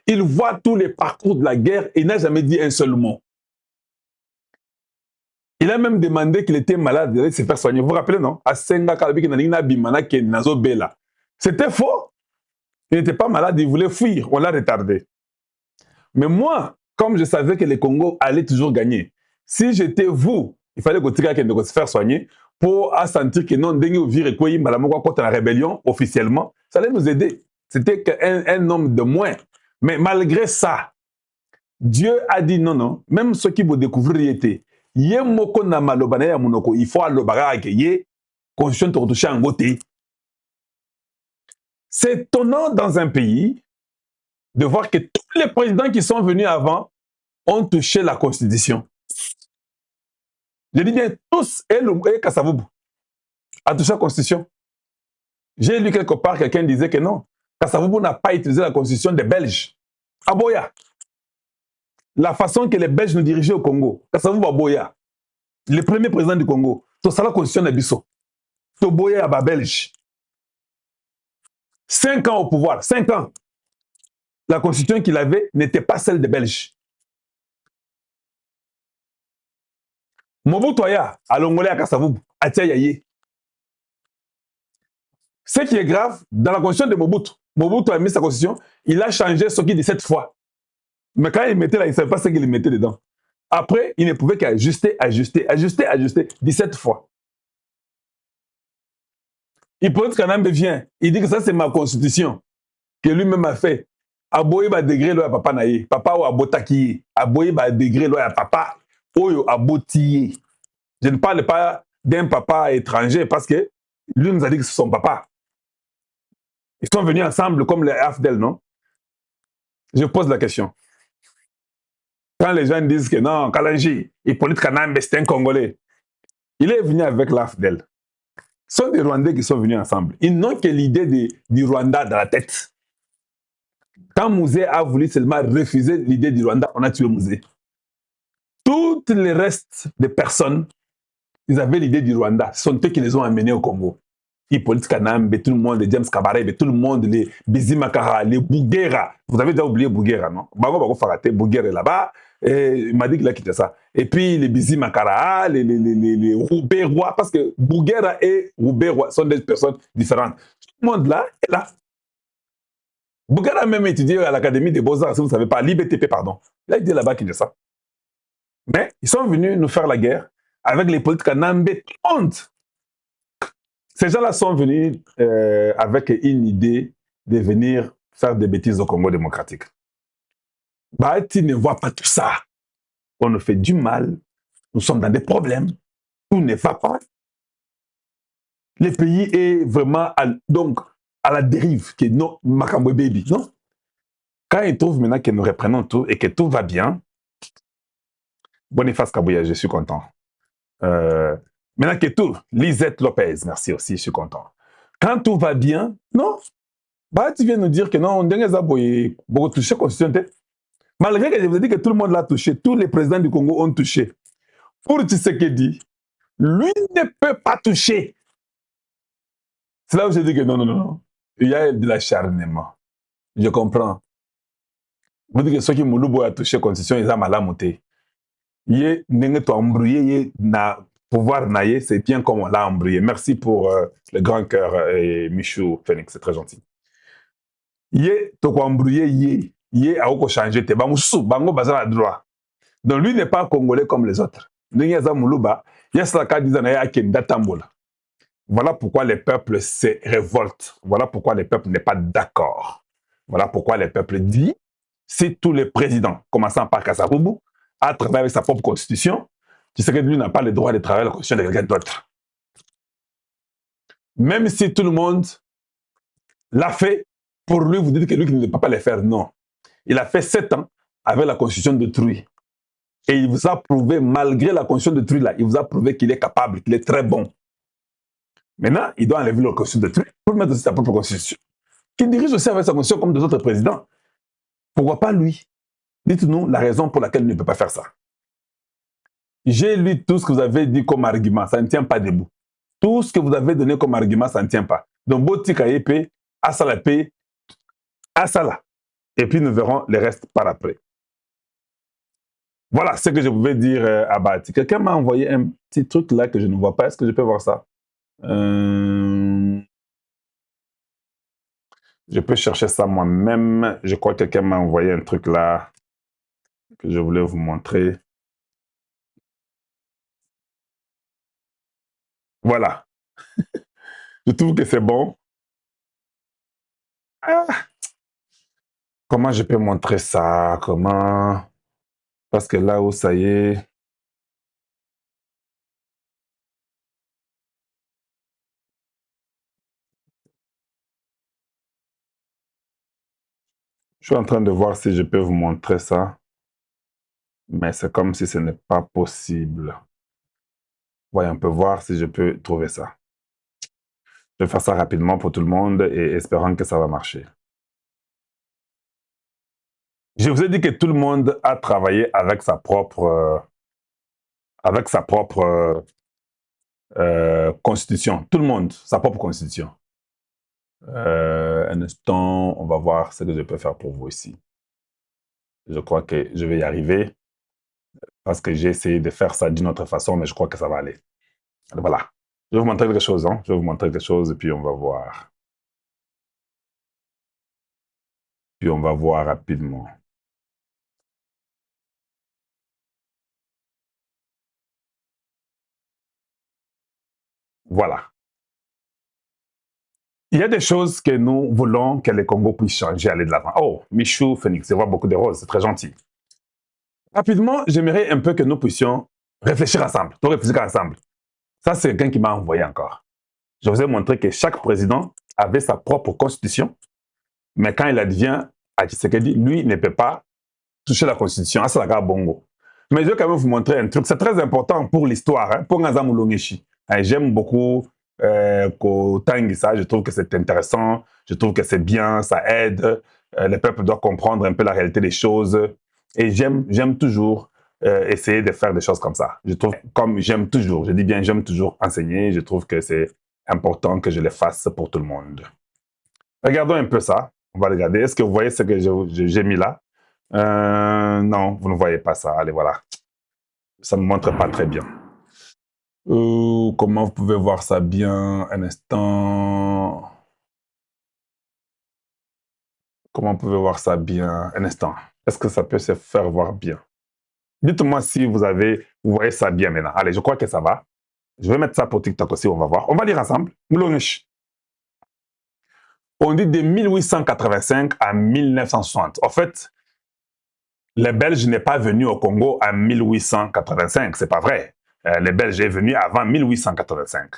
Il voit tous les parcours de la guerre et n'a jamais dit un seul mot. Il a même demandé qu'il était malade, il allait se faire soigner. Vous vous rappelez, non? C'était faux. Il n'était pas malade, il voulait fuir. On l'a retardé. Mais moi, comme je savais que le Congo allait toujours gagner, si j'étais vous, il fallait que se faire soigner pour sentir que non, contre la rébellion officiellement, ça allait nous aider. C'était un homme de moins. Mais malgré ça, Dieu a dit non, non, même ceux qui vont découvrir était, il faut aller constitution. C'est étonnant dans un pays de voir que tous les présidents qui sont venus avant ont touché la Constitution. Je dis bien tous, et Kassavoubou a touché la Constitution. J'ai lu quelque part, quelqu'un disait que non, Kassavoubou n'a pas utilisé la Constitution des Belges. À Boya. La façon que les Belges nous dirigeaient au Congo, Kassavoubou à Boya, le premier président du Congo, c'est la Constitution de Bissau. C'est Boya à Belge. 5 ans au pouvoir, 5 ans. La Constitution qu'il avait n'était pas celle des Belges. Mobutu Aya, à Longolé à Kassavoubou, à Tiayaye. Ce qui est grave, dans la constitution de Mobutu, Mobutu a mis sa constitution, il a changé ce qu'il dit 7 fois. Mais quand il mettait là, il ne savait pas ce qu'il mettait dedans. Après, il ne pouvait qu'ajuster, ajuster, ajuster, ajuster 17 fois. Il peut être qu'un homme vient, il dit que ça c'est ma constitution, que lui-même a fait. Aboye ba degré lo ya papa naye, papa ou abotaki, aboye ba degré lo ya papa, oyo abotiye. Je ne parle pas d'un papa étranger parce que lui nous a dit que c'est son papa. Ils sont venus ensemble comme les AFDEL, non? Je pose la question. Quand les gens disent que non, Kalanji, Hippolyte Kanambe, c'est un Congolais, il est venu avec l'AFDEL. Ce sont des Rwandais qui sont venus ensemble. Ils n'ont que l'idée du Rwanda dans la tête. Quand Mouzé a voulu seulement refuser l'idée du Rwanda, on a tué Mouzé. Tous les restes des personnes, ils avaient l'idée du Rwanda. Ce sont eux qui les ont amenés au Congo. Hippolyte Kanambe, tout le monde, les James Kabarebe, tout le monde, les Bizimakara, les Bouguera. Vous avez déjà oublié Bouguera, non? Bago Farate, Bouguera est là-bas. Et il m'a dit qu'il a quitté ça. Et puis les Bizimakara, les Roubaix-Rois, parce que Bouguera et Roubaix-Rois sont des personnes différentes. Tout le monde là est là. Bouguera a même étudié à l'Académie des Beaux-Arts, si vous ne savez pas, l'IBTP, pardon. Il a dit là-bas qu'il est ça. Mais ils sont venus nous faire la guerre avec les politiques Kanambe, honte. Ces gens-là sont venus avec une idée de venir faire des bêtises au Congo démocratique. Bahati ne voit pas tout ça. On nous fait du mal. Nous sommes dans des problèmes. Tout ne va pas. Le pays est vraiment donc à la dérive. Que non, Makambo baby, non? Quand ils trouvent maintenant que nous reprenons tout et que tout va bien, Boniface Kabouya, je suis content. Maintenant que tout, Lisette Lopez, merci aussi, je suis content. Quand tout va bien, non? Bah, tu viens nous dire que non, on a beaucoup touché la Constitution. Malgré que je vous ai dit que tout le monde l'a touché, tous les présidents du Congo ont touché. Pour Tshisekedi, lui ne peut pas toucher. C'est là où je dis que non, non, non. Il y a de l'acharnement. Je comprends. Vous dites que ceux qui Mouloubo a touché la Constitution, ils ont mal à monter. Il n'est pas embrouillé, na pouvoir naïe, c'est bien comme on l'a embrouillé. Merci pour le grand cœur et Michou Phoenix, c'est très gentil. Yé, to ko embrouillé yé, yé a oko changer te bango sou, bango bazala droit. Donc lui n'est pas congolais comme les autres. N'yeza muluba, yesa ka dizana ya kenda tambola. Voilà pourquoi les peuples se révoltent. Voilà pourquoi les peuples n'est pas d'accord. Voilà pourquoi les peuples disent si tous les présidents, commençant par Kasavubu, à travailler avec sa propre constitution, tu sais que lui n'a pas le droit de travailler la constitution de quelqu'un d'autre. Même si tout le monde l'a fait, pour lui, vous dites que lui qui ne peut pas le faire. Non. Il a fait 7 ans avec la constitution d'autrui. Et il vous a prouvé, malgré la constitution d'autrui, là, il vous a prouvé qu'il est capable, qu'il est très bon. Maintenant, il doit enlever la constitution d'autrui pour mettre aussi sa propre constitution. Qui dirige aussi avec sa constitution comme des autres présidents. Pourquoi pas lui? Dites-nous la raison pour laquelle il ne peut pas faire ça. J'ai lu tout ce que vous avez dit comme argument, ça ne tient pas debout. Tout ce que vous avez donné comme argument, ça ne tient pas. Donc, Boti Kayepe, Asalapé, à ça là. Et puis nous verrons le reste par après. Voilà ce que je pouvais dire à Bati. Quelqu'un m'a envoyé un petit truc là que je ne vois pas. Est-ce que je peux voir ça? Je peux chercher ça moi-même. Je crois que quelqu'un m'a envoyé un truc là que je voulais vous montrer. Voilà. Je trouve que c'est bon. Ah, comment je peux montrer ça? Comment? Parce que là où ça y est. Je suis en train de voir si je peux vous montrer ça. Mais c'est comme si ce n'est pas possible. Voyons, on peut voir si je peux trouver ça. Je vais faire ça rapidement pour tout le monde et espérant que ça va marcher. Je vous ai dit que tout le monde a travaillé avec sa propre constitution. Tout le monde, sa propre constitution. Un instant, on va voir ce que je peux faire pour vous ici. Je crois que je vais y arriver parce que j'ai essayé de faire ça d'une autre façon, mais je crois que ça va aller. Voilà. Je vais vous montrer quelque chose. Hein. Je vais vous montrer quelque chose et puis on va voir. Puis on va voir rapidement. Voilà. Il y a des choses que nous voulons que le Congo puisse changer, aller de l'avant. Oh, Michou Phoenix, je vois beaucoup de roses, c'est très gentil. Rapidement, j'aimerais un peu que nous puissions réfléchir ensemble, tout réfléchir ensemble. Ça, c'est quelqu'un qui m'a envoyé encore. Je vous ai montré que chaque président avait sa propre constitution, mais quand il advient à Tshisekedi, lui ne peut pas toucher la constitution. Ah, c'est la gare Bongo. Mais je vais quand même vous montrer un truc. C'est très important pour l'histoire, hein, pour Ngaza Moulongeshi. J'aime beaucoup ça. Je trouve que c'est intéressant. Je trouve que c'est bien. Ça aide. Le peuple doit comprendre un peu la réalité des choses. Et j'aime toujours essayer de faire des choses comme ça. Je trouve, comme j'aime toujours, je dis bien, j'aime toujours enseigner. Je trouve que c'est important que je le fasse pour tout le monde. Regardons un peu ça. On va regarder. Est-ce que vous voyez ce que j'ai mis là? Non, vous ne voyez pas ça. Allez, voilà. Ça ne me montre pas très bien. Comment vous pouvez voir ça bien? Un instant. Comment vous pouvez voir ça bien? Un instant. Est-ce que ça peut se faire voir bien? Dites-moi si vous voyez ça bien maintenant. Allez, je crois que ça va. Je vais mettre ça pour TikTok aussi, on va voir. On va lire ensemble. On dit de 1885 à 1960. En fait, les Belges n'est pas venu au Congo en 1885, c'est pas vrai. Les Belges sont venus avant 1885.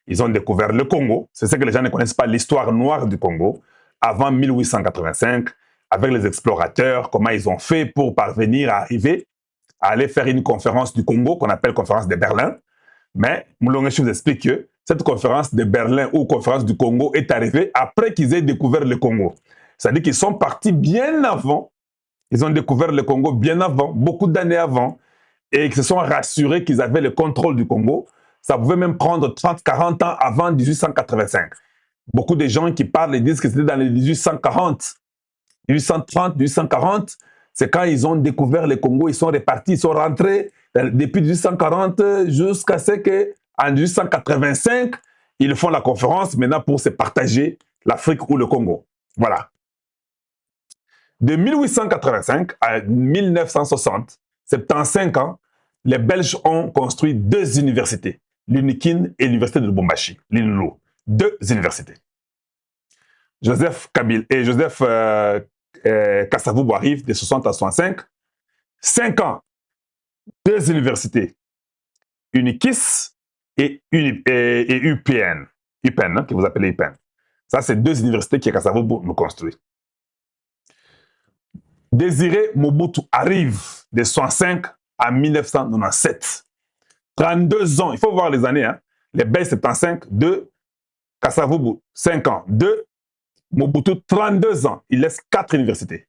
Ils ont découvert le Congo. C'est ce que les gens ne connaissent pas, l'histoire noire du Congo, avant 1885, avec les explorateurs, comment ils ont fait pour parvenir à arriver à aller faire une conférence du Congo qu'on appelle conférence de Berlin. Mais Moulongeshi vous explique que cette conférence de Berlin ou conférence du Congo est arrivée après qu'ils aient découvert le Congo. C'est-à-dire qu'ils sont partis bien avant. Ils ont découvert le Congo bien avant, beaucoup d'années avant, et ils se sont rassurés qu'ils avaient le contrôle du Congo. Ça pouvait même prendre 30, 40 ans avant 1885. Beaucoup de gens qui parlent et disent que c'était dans les 1840. 1830, 1840, c'est quand ils ont découvert le Congo, ils sont repartis, ils sont rentrés depuis 1840 jusqu'à ce qu'en 1885, ils font la conférence maintenant pour se partager l'Afrique ou le Congo. Voilà. De 1885 à 1960, 75 ans, les Belges ont construit 2 universités, l'UNIKIN et l'Université de Lubumbashi, l'INLO. 2 universités. Joseph Kabila et Joseph Kasavubu arrivent de 60 à 65. 5 ans, 2 universités, UNIKIS et UPN. UPN, hein, que vous appelez UPN. Ça, c'est 2 universités que Kasavubu nous construit. Désiré Mobutu arrive de 65 à 1997. 32 ans, il faut voir les années. Hein. Les Belges 75, 2, Kasavubu 5 ans, 2, Mobutu 32 ans. Il laisse 4 universités.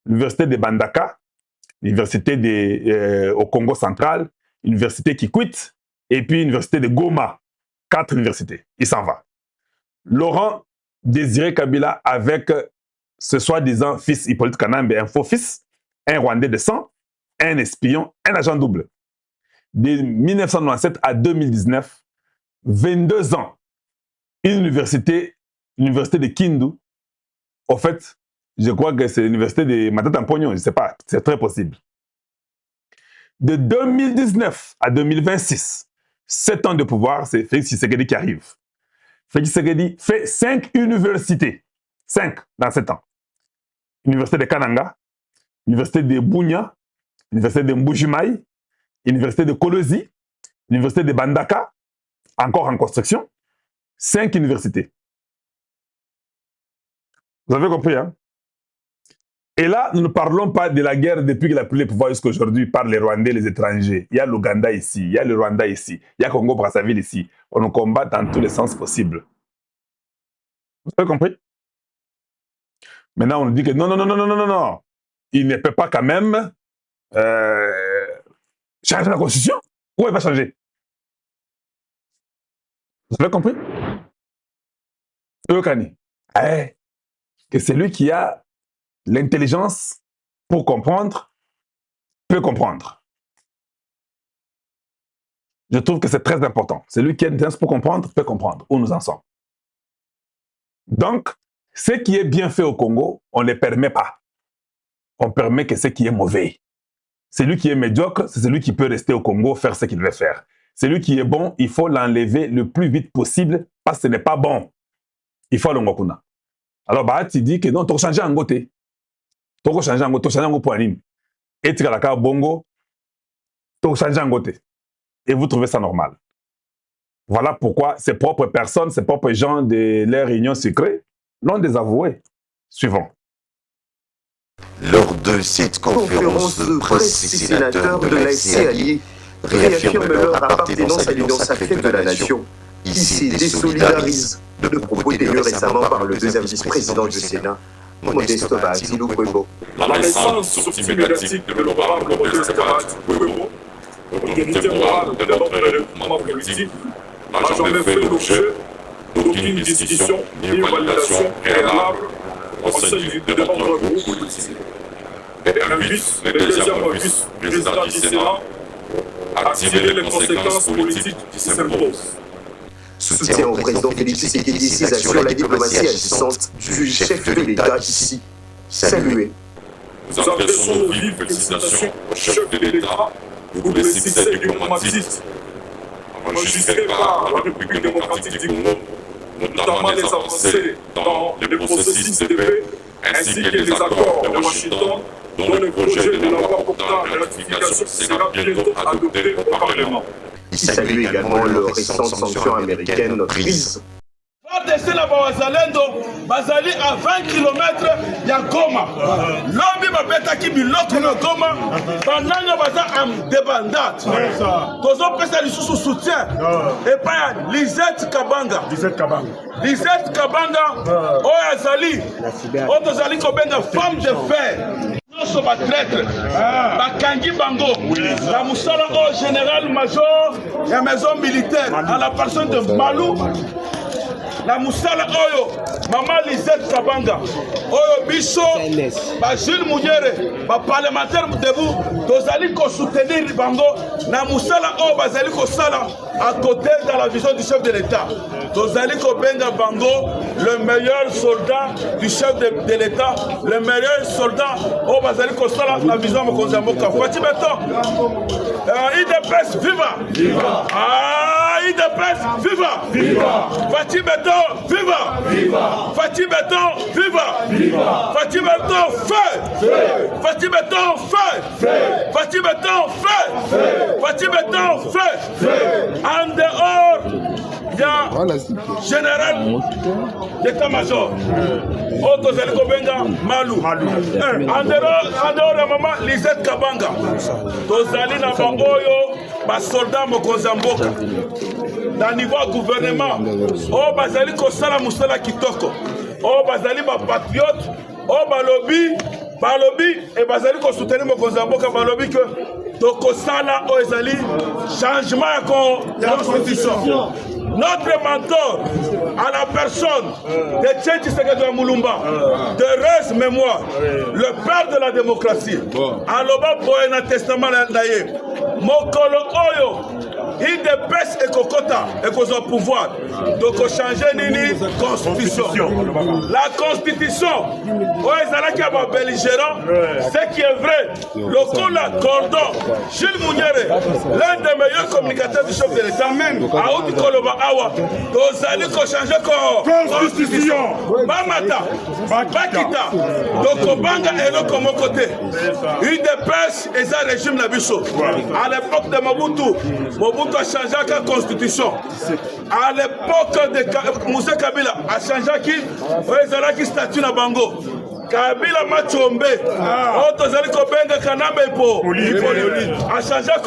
L'université de Bandaka, l'université au Congo central, l'université Kikwit, et puis l'université de Goma. 4 universités. Il s'en va. Laurent Désiré Kabila avec ce soi-disant fils Hippolyte Kanambe, un faux fils, un Rwandais de sang, un espion, un agent double. De 1997 à 2019, 22 ans, l'université de Kindu, en fait, je crois que c'est l'université de Matata Mpogno, je ne sais pas, c'est très possible. De 2019 à 2026, 7 ans de pouvoir, c'est Félix Tshisekedi qui arrive. Félix Tshisekedi fait 5 universités. 5 dans 7 ans. Université de Kananga, Université de Bunia, Université de Mbujimaï, Université de Kolosi, Université de Bandaka, encore en construction. 5 universités. Vous avez compris, hein? Et là, nous ne parlons pas de la guerre depuis qu'il a pris le pouvoir jusqu'à aujourd'hui par les Rwandais, les étrangers. Il y a l'Ouganda ici, il y a le Rwanda ici, il y a Congo-Brazzaville ici. On nous combat dans tous les sens possibles. Vous avez compris? Maintenant, on nous dit que non. Il ne peut pas quand même changer la Constitution. Où elle va changer? Vous avez compris? Eukani. Que celui qui a l'intelligence pour comprendre peut comprendre. Je trouve que c'est très important. Celui qui a l'intelligence pour comprendre peut comprendre où nous en sommes. Donc, ce qui est bien fait au Congo, on ne le permet pas. On permet que ce qui est mauvais. Celui qui est médiocre, c'est celui qui peut rester au Congo, faire ce qu'il veut faire. Celui qui est bon, il faut l'enlever le plus vite possible parce que ce n'est pas bon. Il faut l'ongokuna. Alors, tu dis que non, tu as changé en côté. Tu as changé en côté, tu as changé en côté. Et tu as changé bongo, tu as changé en côté. Et vous trouvez ça normal. Voilà pourquoi ces propres personnes, ces propres gens de leur réunion secrète l'ont désavoué. Suivant. Lors de cette conférence de presse, les sénateurs de l'AFC allié réaffirment leur appartenance à l'union sacrée de la nation. Ils se désolidarisent de propos tenus récemment par le deuxième vice-président du Sénat, Modeste Bahati Lukwebo. La récente sortie médiatique de l'honorable Modeste Bahati Lukwebo, l'autorité morale de notre mouvement politique, n'a jamais fait l'objet d'aucune discussion ni validation préalable au sein de notre groupe politique. Et invite le deuxième vice-président du Sénat à tirer les conséquences politiques qui s'imposent. Soutien au président Félix Tshisekedi sur la diplomatie agissante du chef de l'État ici. Salué. Nous adressons nos vives félicitations au chef de l'État pour les succès diplomatiques enregistrés par la République démocratique du Congo, notamment les avancées dans le processus de paix ainsi que les accords de Washington dont le projet de loi portant la ratification sera bientôt adopté au Parlement. Il salue également les récentes sanctions américaines prises. FARDC na bawazalendo bazali à 20 km ya Goma. Lombi babetaki biloko na Goma bananga baza en débandade. Tozo pesa lisusu soutien et pas Lisette Kabanga. Lisette Kabanga oyo azali oyo tozali kobenga femme de fer. Nyonso batraître bakangi bango na mosala oyo général major ya maison militaire à la personne de Malou na musala oyo mama Lisette Kabanga oyo biso ba Jules Munyere ba parlementaire debout tozali ko soutenir bango na musala oyo bazali ko sala à côté dans la vision du chef de l'État. Tozali ko benga bango le meilleur soldat du chef de l'État, le meilleur soldat oyo bazali ko sala na vision mokonzi mboka Fati Beton. IDPS viva! Viva! IDPS viva! Viva! Fati Beton viva! Viva! Fati Beton viva! Viva! Fati Beton feu! Fati Beton feu! Fati Beton feu! Fati Beton feu! En dehors, il y a général d'état-major. Otozali Kobenga Malou. En dehors de maman Lisette Kabanga. Tozali na bangoyo ba soldat mokonzi mboka. Na niveau gouvernement, o bazali kosala musala kitoko. O bazali ba patriote, o balobi et bazali ko soutenir mokonzi mboka balobi que tokosala o ezali changement ya constitution. notre mentor, à la personne de Tchétchi Tshisekedi Moulumba, de reste mémoire, le père de la démocratie, aloba boyena testament naye, mokolo oyo, il dépêche et kokota et qu'on pouvoir donc changer nini constitution. La constitution, ce qui est vrai, le Kola Cordon, Gilles Mouniere, l'un des meilleurs communicateurs du chef de l'État, Aoudi Koloba Awa, Dozali ko changer constitution. Mamata, Bakita, Dokobanga et le comme côté. Une dépêche et ça régime Nabiso. À l'époque de Mobutu a changé la constitution. À l'époque de Moussa Kabila a changé qui statut na bango. Kabila Machombe, Otozali Kobenga Kanambe po, a changé la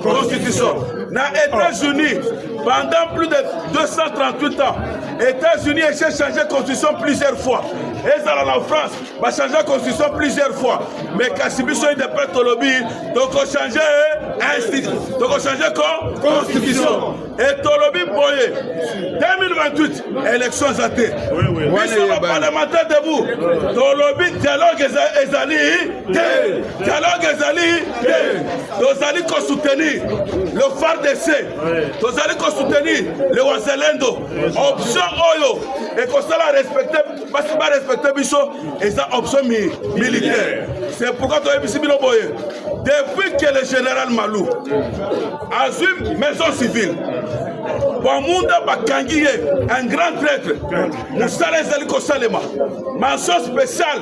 constitution. Dans les États-Unis, pendant plus de 238 ans, les États-Unis ont changé la constitution plusieurs fois. Et dans la France, va changer la constitution plusieurs fois. Mais Kassibiso est de Petolobi, donc on change donc on change la constitution. Et Tolobi Boye, 2028, élections athées. Ils sont parlementaires debout. Tolobi, dialogue ezali, dialogue ezali, Tozali ko soutenir le FARDC, Tozali ko soutenir le Wazalendo, option Oyo, et qu'on s'en respecter, parce que respecter Bicho, et ça option militaire. C'est pourquoi tu as vu Boye. Depuis que le général Malou a eu maison civile, Bamunda Bakangiye, un grand traître, Moussala Zaliko Salema, mention spéciale,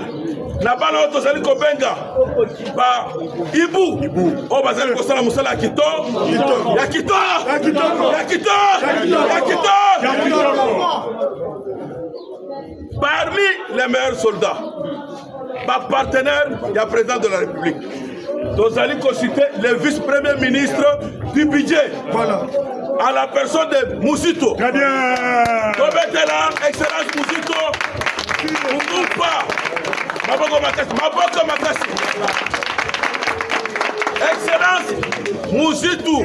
là-bas, nous avons Benga, Ibu, oh, Bazaliko Sala Moussala Yakito, Yakito, Yakito, Yakito. Parmi les meilleurs soldats, par partenaire, il y a le président de la République. Nous allons consulter le vice-premier ministre du budget. Voilà. À la personne de Mousito. Très bien. Tobetela, excellence Mousito. Moupa. Maboko Makasi. Excellence Mousito.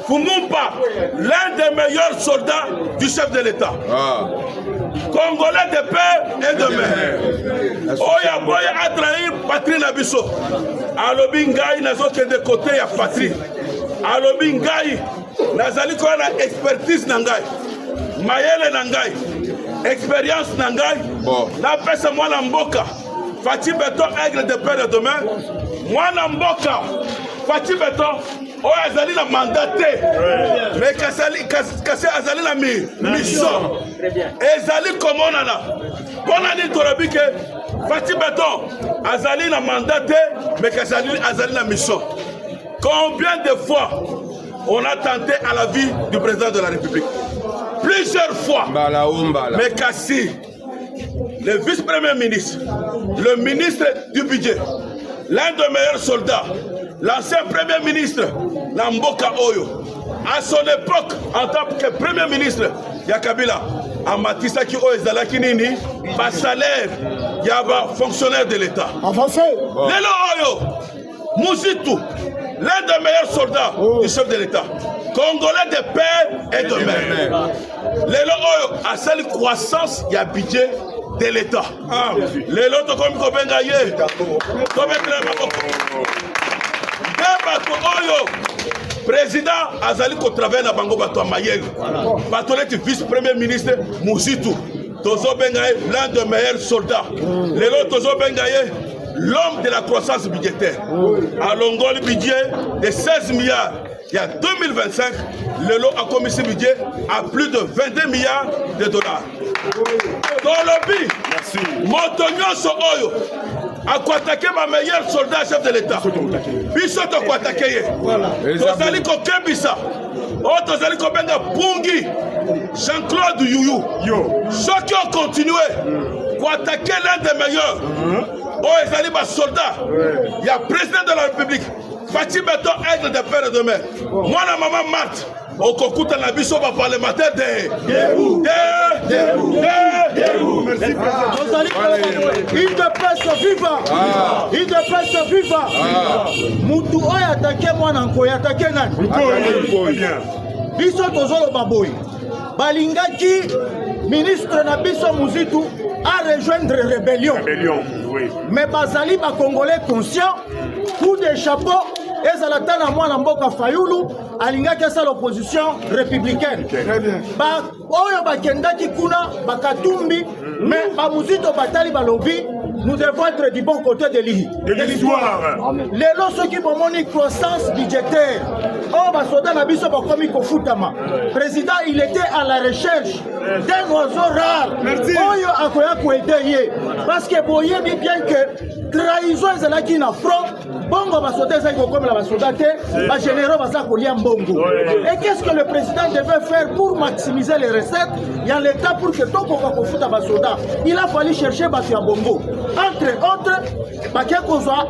Fumumpa, l'un des meilleurs soldats du chef de l'État. Congolais de paix et de mer. Oya Boya a trahi patrie Nabiso. Alobi Ngai nazoke de côté ya patrie. Alobi Ngai nazali ko na expertise nangai. Mayele nangai. Expérience nangai. Na pesa mwana mboka. Fati Beton aigle de paix et de mer. Mwana mboka. Fati Beton. Oh, azali na mandaté, mais kasi azali na mission. Ezali comme on a là. Bon année torabi que Fati Beton azali na mandaté, mais kasi azali na mission. Combien de fois on a tenté à la vie du président de la République? Plusieurs fois. Mais kasi le vice-premier ministre, le ministre du budget, l'un des meilleurs soldats, l'ancien premier ministre, Namboka Oyo, à son époque, en tant que premier ministre, Yakabila, à Matissa qui Oezala Kinini, pas salaire, il y a un fonctionnaire de l'État. En français? Lélo Oyo, Mouzitou, l'un des meilleurs soldats du chef de l'État, Congolais de paix et de mer. Lélo Oyo, à celle croissance, il y a budget de l'État. Lélo, tu comme Kobengaye, président Azali ko travaille na bango bato Mayel. Batoleti vice-premier ministre Mouzitou. Tozo Bengaye, l'un des meilleurs soldats. Lélo Tozo Bengaye, l'homme de la croissance budgétaire. À Longol budget de 16 milliards. Il y a 2025, Lélo a commis ce budget à plus de 22 milliards de dollars. Tolobi, Montonyo so Oyo. À quoi attaquer ma meilleure soldat chef de l'État. Biso to quoi attaquer. Tozali ko kebisa. Oh tozali ko benga Pungi. Jean-Claude Youyou. Ceux qui ont continué pour attaquer l'un des meilleurs. Oh ezali ba soldat. Il y a président de la République. Fati Beton aigle de père et de mère. Moi la maman Marthe. Au Kokuta na biso ba parlementaire de merci président. Il te passe vivant. Il te passe vivant. Mutu oya attaqué moi na nkoya attaqué nani. Biso tozolo baboy. balingaki ministre Nabiso Muzitu à rejoindre rébellion. Oui. Mais bazali ba Congolais conscient, coup de chapeau, ezalata na mwana mboka Fayulu, alingaki asa l'opposition républicaine. Ba oyo bakendaki kuna bakatumbi, mais ba Muzito batali balobi, nous devons être du bon côté de l'histoire. Les lots ceux qui vont une croissance budgétaire. Oh, basoda na biso bakomi kofutama. Président, il était à la recherche d'un oiseau rare. Oyo akoya koedeye. Parce que boye bien que trahison ezalaki na front. Bongo basoda ezaki comme la basoda te, ba généraux baza kolia mbongo. Et qu'est-ce que le président devait faire pour maximiser les recettes? Il y a l'état pour que toko kofuta basoda. Il a fallu chercher batu ya bongo. Entre autres, bakia kozwa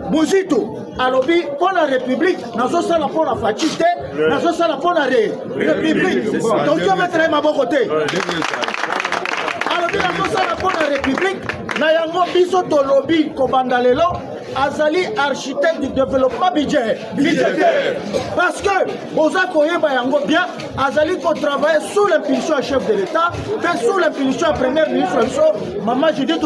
Muzito alobi pour la République, nazo sala pour la fatité, nazo sala pour la République. Donc tu mettre ma côté. Alobi nazo sala pour la République, na yango biso to lobby ko bandalelo. Azali architecte du développement budgétaire. Parce que Boza Koyeba Yango bien, Azali ko travaille sous l'impulsion du chef de l'État, et sous l'impulsion du premier ministre Maman Judith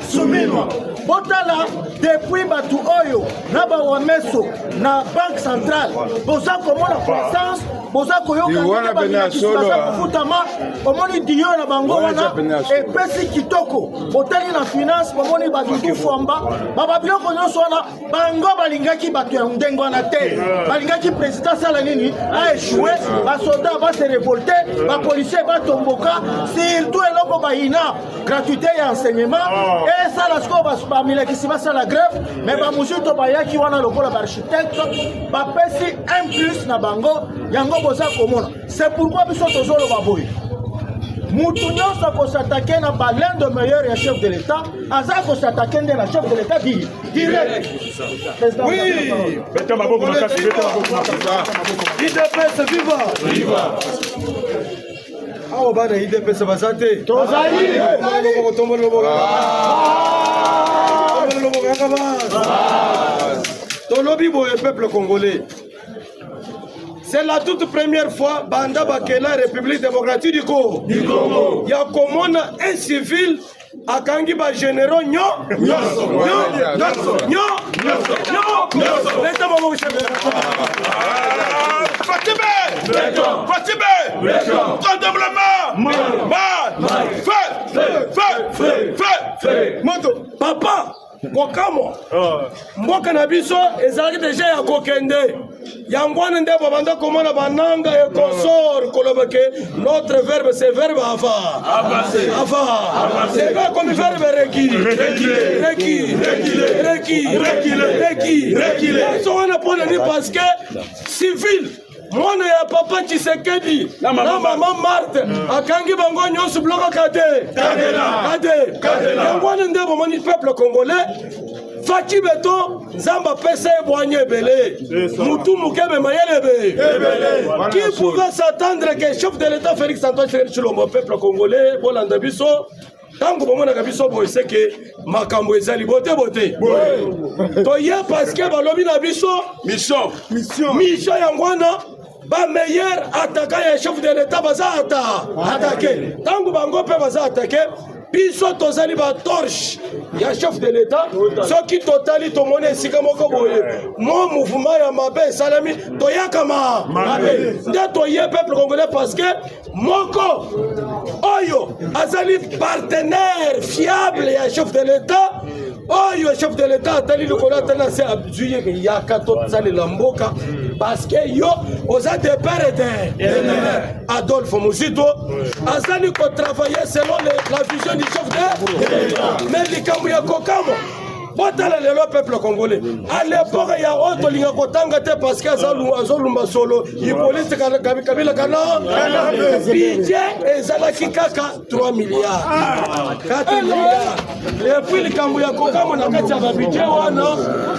Soumino. Botala, depuis Batu Oyo, Naba Wameso, na Banque Centrale, Boza comment la croissance, Boza Koyo Futama, Omoni Dio na Bango Wana, et Pessi Kitoko, Botali la finance, Omoni Badudu Famba, Bababilo Sona bango balingaki batu ya ndengo na te balingaki président sala nini a échoué ba soldat va se révolter ba policier va tomboka surtout eloko baina gratuité ya enseignement et ça la sko ba milaki si ba sala grève mais ba musuto bayaki wana lokola ba architecte ba pesi un plus na bango yango boza komona c'est pourquoi biso tozolo baboy Mutu nyonso ko s'attaquer na l'un de meilleurs chef de l'État, aza ko s'attaquer na chef de l'État direct. Oui, beta maboko makasi, beta maboko makasi. IDPS viva. Viva. Awo bana IDPS bazate. Tozali. Tombo loboka. Tolobi boye peuple congolais. C'est la toute première fois Banda Bakela République démocratique du Congo. Il y a comment un civil à Kangiba généraux Papa Kokamo Mboka na biso ezalaki déjà ya kokende Yangwana nde babanda komona bananga et consort kolobeke notre verbe c'est verbe ava c'est pas comme verbe reki so wana pona ni parce que civil mwana ya papa Tshisekedi na maman Marthe akangi bango nyonso bloka kade yangwana nde bomoni peuple congolais Faki Beto, Zamba Pese Boigné Belé, Moutou Moukebe Mayelebe. Qui pouvait s'attendre que le chef de l'État Félix Antoine Tshisekedi, peuple congolais, Bolanda Bisso, tant que Bomona Bisso, c'est que Makambo Ezali Bote. Toye parce que Balobi Nabisso, mission Yangwana. Ba meilleur attaquant et chef de l'État baza attaqué. Tant que Bango peut baza attaqué. Biso tozali ba torche ya chef de l'État ce qui totali to mone sika moko boye mo mouvement ya mabe salami toyaka mabe nde toye peuple congolais parce que moko oyo azali partenaire fiable ya chef de l'État oyo chef de l'État atali le kola tana c'est abusé ya kato sali la mboka parce que yo oza de père et Adolphe Muzito azali ko travailler selon la vision du chef de l'État mais likambo ya kokamo botala lelo peuple congolais à l'époque il y a autre linga kotanga te parce que azolumba solo il politique kabila kana budget ezalaki kaka 3 milliards 4 milliards et puis likambo ya kokamo na kati ya budget wana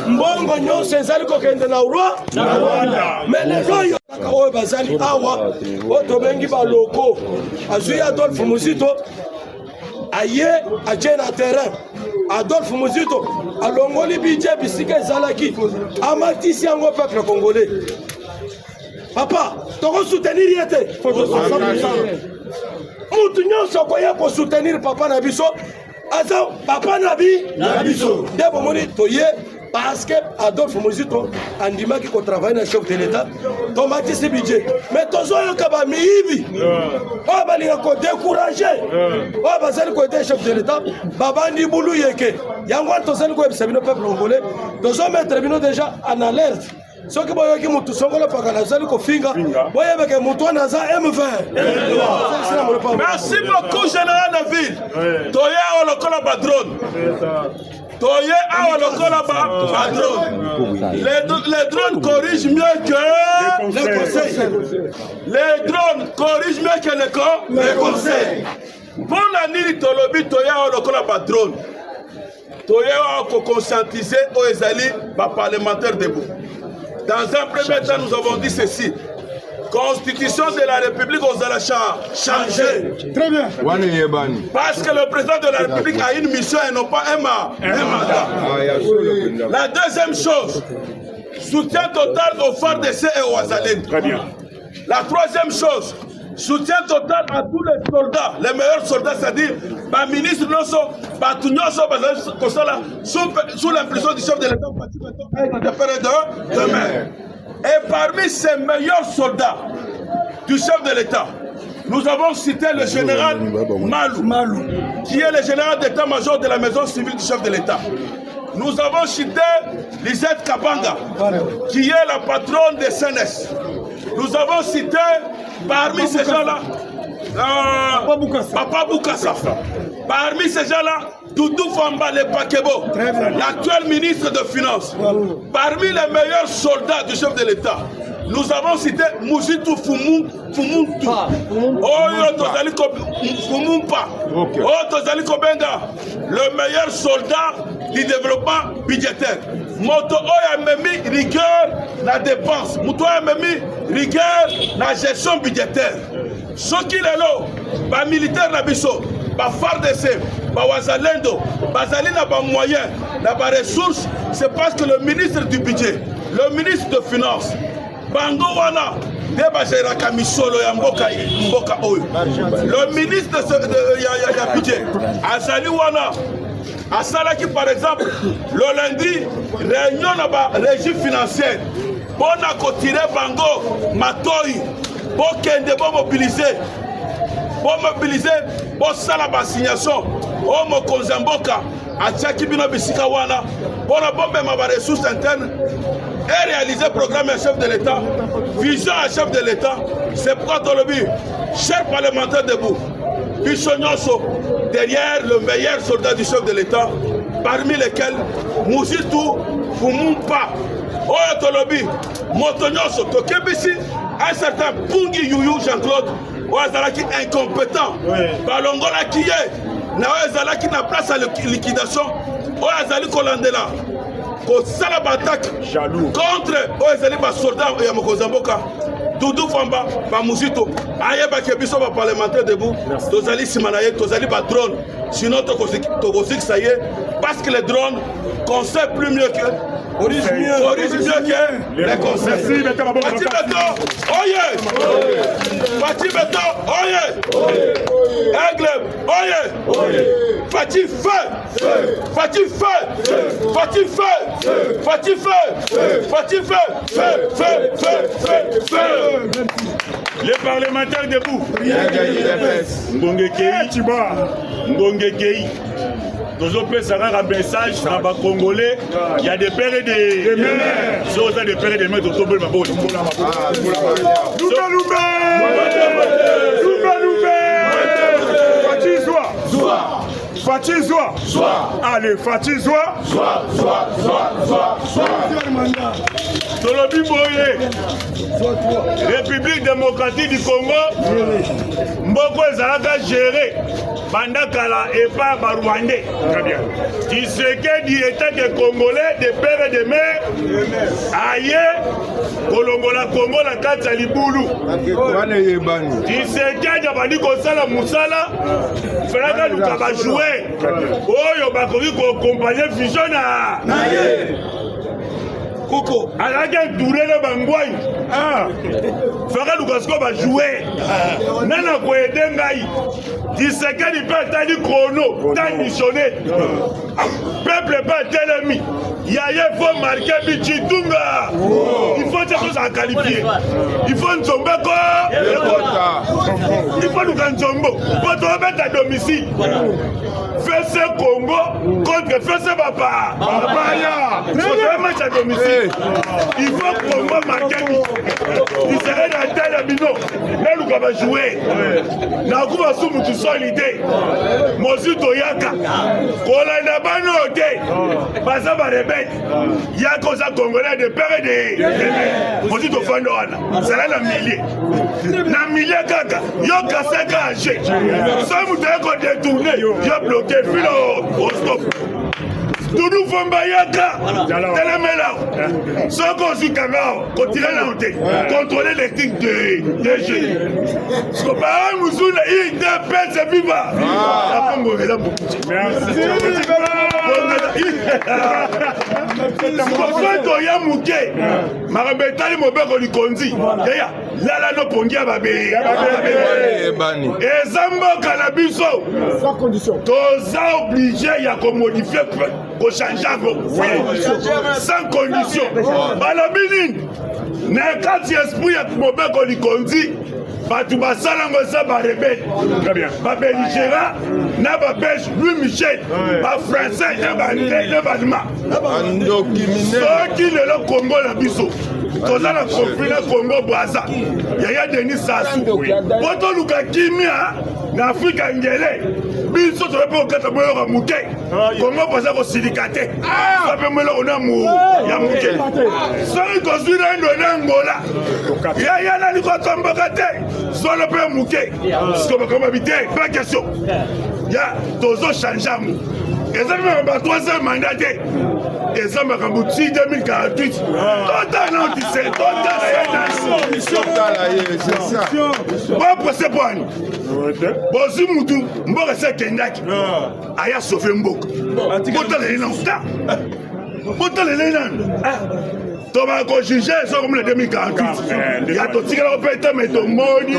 mbongo nyonso ezali kokende na Rwanda mais lelo yo kaka oyo bazali awa oto bengi ba loko azui Adolphe Muzito aye aje na terrain Adolphe Muzito alongoli budget bisika ezalaki amatisi yango peuple congolais papa tokosoutenir ye te mutu nyonso akoya kosoutenir papa na biso aza papa na biso nde bomoni toye parce que Adolphe Muzito andimaki kotravaille na chef de l'état tomatisi budget mais tozoyoka bamiyibi oyo balinga kodécourage oyo bazali koyede chef de l'état babandi bulu yeke yango wana tozali koyebisa bino peuple congolais tozomettre bino déjà en alerte soki boyoki mutu songolo pakala azali kofinga boyebeke mutu wana aza M20. Merci beaucoup général de ville toye awa lokola badrone toye awa lokola badrone les drones corrigent mieux que les conseils. Les drones corrigent mieux que les conseils. Pour la nini tolobi toye awa lokola badrone toye awa conscientiser oyo ezali baparlementaire debout. Dans un premier temps, nous avons dit ceci. Constitution de la République aux changer. Très bien. Parce que le président de la République a une mission et non pas un mandat. La deuxième chose, soutien total aux FARDC et aux Azalènes. Très bien. La troisième chose, soutien total à tous les soldats, les meilleurs soldats, c'est-à-dire le ministre sous l'impulsion du chef de l'État demain. Et parmi ces meilleurs soldats du chef de l'État, nous avons cité le général Malou, qui est le général d'état-major de la maison civile du chef de l'État. Nous avons cité Lisette Kabanga, qui est la patronne des CNS. Nous avons cité parmi ces gens-là Papa Boukassa. Parmi ces gens-là, Doudou Famba Le Pakebo, l'actuel ministre de Finances. Parmi les meilleurs soldats du chef de l'État, nous avons cité Mouzitou Fumuntu. Oyo Tozali Fumumpa. Oyo Tozali Kobenga, le meilleur soldat du développement budgétaire. Moto Oya Memi rigueur la dépense. Moto Oya Memi rigueur la gestion budgétaire. Ce qui est là, les militaires na biso, les FARDC, les Wazalendo, bazali na ba moyens, na ba ressources, c'est parce que le ministre du budget, le ministre de finances, Bango wana, deba jeraka misolo ya mboka oyo. Le ministre de budget, azali wana, asalaki par exemple, le lundi, réunion na ba régie financière, bon à kotirer Bango, Matoi, bon kende, bon mobiliser, bon sala ba signation, oh mo konzamboka, atiaki bino bisika wana, bon a bombe ma ba ressources internes, et réaliser programme à chef de l'État, vision à chef de l'État, c'est pourquoi dans le but, chers parlementaires debout, Bichonyoso, derrière le meilleur soldat du chef de l'État, parmi lesquels Mouzitou Fumumpa, Oyo Tolobi, Motonyoso, Tokebisi, un certain Pungi Youyou Jean-Claude, Oazalaki incompétent, Balongola qui est, Naoazalaki na place à liquidation, Oazali Kolandela, Kosala Batak, contre Oazali Basoldat et Mokozamboka. Doudou Famba, Bamuzito, Ayeba Kebiso, parlementaire debout, Tozali Simanaye, Tozali drone, sinon Togozik ça y est, parce que les drones conseillent plus mieux que corrigent mieux que les conseils. Fati Beto, oye! Fati Beto, oye! Aigle, oye! Fati feu! Fati feu! Fati feu! Fati feu! Fati feu! Feu! Les parlementaires debout. Ngongekei. Nous avons fait un message à les Congolais. Il y a des pères et des mères. Si vous avez des pères et des mères, vous avez des pères et des mères. Fatih Zoua. Allez, Fatih Zoua. Tolobi Boye. République démocratique du Congo. Mboko ezalaka géré. Bandakala et pas Rwandais. Très bien. Tshisekedi état des Congolais, des pères et des mères. Aïe. Kolongola Congo la kati ya libulu. Tshisekedi abandi kosala musala. Felaka luka ba jouer. Oyo bakoki ko accompagner vision na. Coco. Alaki entouré le bangwai. Fera Lukasko va jouer. Nana koede ngai. Tshisekedi peut tali chrono, tant missionné. Peuple pas telemi. Yaya faut marquer Bichitunga. Il faut que ça soit qualifié. Il faut Nzombe quoi. Il faut nous Nzombo. Pour te remettre à domicile. Fais Congo contre Fais Papa. Papaya. Il faut te remettre à domicile. Il faut Congo marquer. Il serait dans tel bino. Là nous va jouer. Là nous va sous notre solidité. Mosu Toyaka. Kola na banote. Basa ba rebelle. Yako za Congolais de père et de. Mosu to fando wana. C'est là na millier kaka. Yo kaseka âgé. Ça vous devez détourner. Yo bloqué filo au stop. Doudou Fombayaka, Telemela, Soko Zukangao, continuez la honte, contrôlez l'éthique de DG. Sopara Mouzouna, il t'appelle, c'est viva. Merci. Sikoso Toya Mouké, Marabetali Mobeko Likonzi, Yaya, Lala no Pongia Babe, et Zambo Canabiso, sans condition. Toza obligé, il y a qu'on modifie. Qu'on change sans condition. Balabini, n'a qu'à esprit à Mobeko Likonzi, Batou Basalango Saba Rebelle. Très bien. Babelligera, n'a pas belge, Louis Michel, pas français, n'a pas Balma. Ceux qui le Congo la biso. Toza na conflit na Congo Brazza. Yaya Denis Sassou. Poto Luka Kimia na Afrika ngele. Biso to pe okata moyo ka muke. Congo Brazza ko silikate. Ça pe moyo na mu ya muke. Sori ko zwira ndo na Angola. Yaya na liko tomboka te. Solo pe muke. Siko ba bité, pas question. Ya tozo changer. Et ça me va 3e mandat. Et ça m'a remboursé 2048. Total non, tu sais, total bon procès pour nous. Bon, si Moutou, bon, c'est Kendaki. Aya sauvé Mbok. Total est là. Total est là. Thomas a jugé, c'est comme le 2048. Il y a tout ce qu'il a fait, mais ton money.